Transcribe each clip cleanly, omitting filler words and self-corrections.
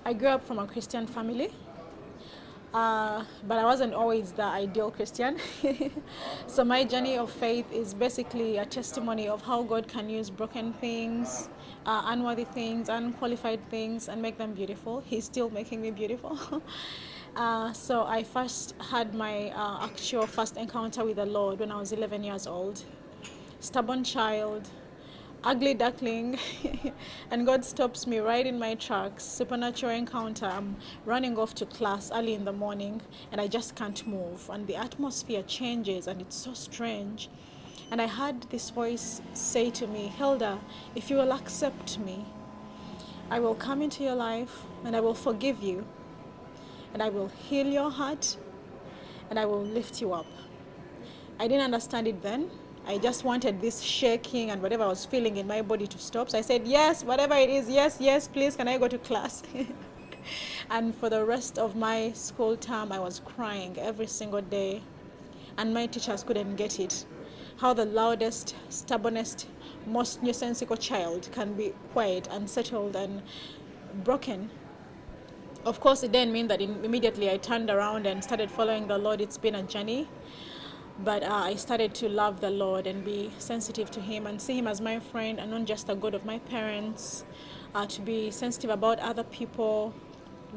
I grew up from a Christian family, but I wasn't always the ideal Christian. So my journey of faith is basically a testimony of how God can use broken things, unworthy things, unqualified things, and make them beautiful. He's still making me beautiful. So I first had my actual first encounter with the Lord when I was 11 years old. Stubborn child, ugly duckling, and God stops me right in my tracks. Supernatural encounter. I'm running off to class early in the morning, and I just can't move. And the atmosphere changes, and it's so strange. And I heard this voice say to me, Hilda, if you will accept me, I will come into your life, and I will forgive you, and I will heal your heart, and I will lift you up. I didn't understand it then. I just wanted this shaking and whatever I was feeling in my body to stop. So I said, yes, whatever it is, yes, yes, please, can I go to class? And for the rest of my school term, I was crying every single day. And my teachers couldn't get it. How the loudest, stubbornest, most nonsensical child can be quiet and settled and broken. Of course, it didn't mean that immediately I turned around and started following the Lord. It's been a journey. But I started to love the Lord and be sensitive to Him and see Him as my friend and not just the God of my parents, to be sensitive about other people.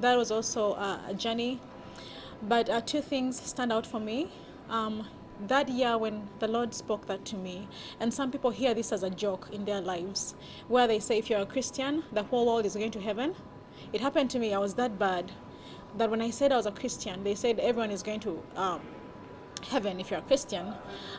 That was also a journey. But two things stand out for me. That year when the Lord spoke that to me, and some people hear this as a joke in their lives, where they say if you're a Christian, the whole world is going to heaven. It happened to me. I was that bad that when I said I was a Christian, they said everyone is going to heaven if you're a Christian.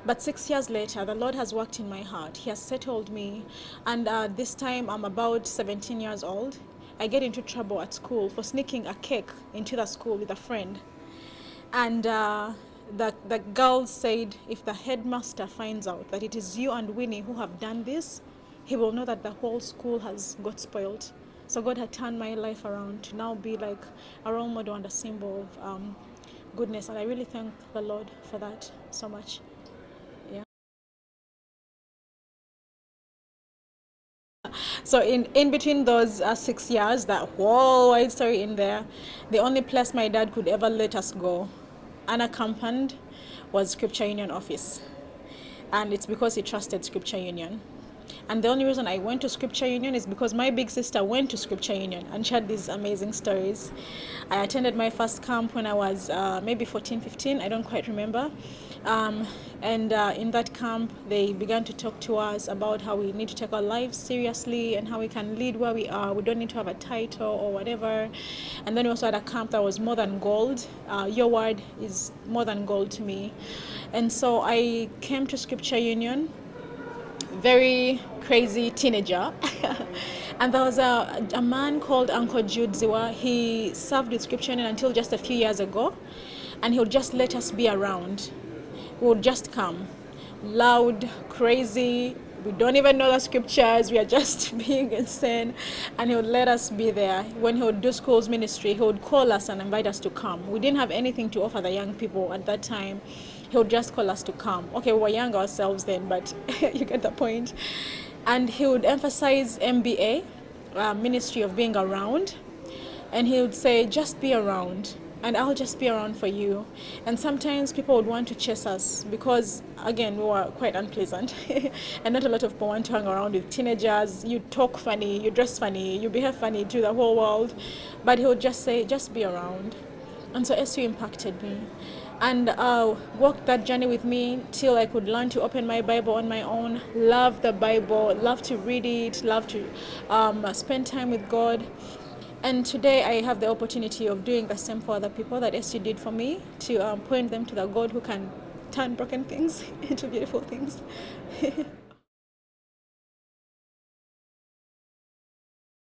But 6 years later, the Lord has worked in my heart. He has settled me. And this time I'm about 17 years old. I get into trouble at school for sneaking a cake into the school with a friend. And the girls said, if the headmaster finds out that it is you and Winnie who have done this, he will know that the whole school has got spoiled. So God had turned my life around to now be like a role model and a symbol of goodness, and I really thank the Lord for that so much. Yeah. So in between those 6 years, that whole wide story in there, the only place my dad could ever let us go unaccompanied was Scripture Union office, and it's because he trusted Scripture Union. And the only reason I went to Scripture Union is because my big sister went to Scripture Union and shared these amazing stories. I attended my first camp when I was maybe 14, 15, I don't quite remember. And in that camp, they began to talk to us about how we need to take our lives seriously and how we can lead where we are. We don't need to have a title or whatever. And then we also had a camp that was more than gold. Your word is more than gold to me. And so I came to Scripture Union, very crazy teenager. And there was a man called Uncle Jude Ziwa. He served with Scripture Union until just a few years ago, and he would just let us be around. We would just come, loud, crazy. We don't even know the scriptures. We are just being insane, and he would let us be there. When he would do schools ministry, he would call us and invite us to come. We didn't have anything to offer the young people at that time. He would just call us to come. Okay, we were young ourselves then, but you get the point. And he would emphasize MBA, ministry of being around. And he would say, just be around, and I'll just be around for you. And sometimes people would want to chase us because, again, we were quite unpleasant. And not a lot of people want to hang around with teenagers. You talk funny, you dress funny, you behave funny to the whole world. But he would just say, just be around. And so SU impacted me, and walked that journey with me till I could learn to open my Bible on my own, love the Bible, love to read it, love to spend time with God. And today I have the opportunity of doing the same for other people that SU did for me, to point them to the God who can turn broken things into beautiful things.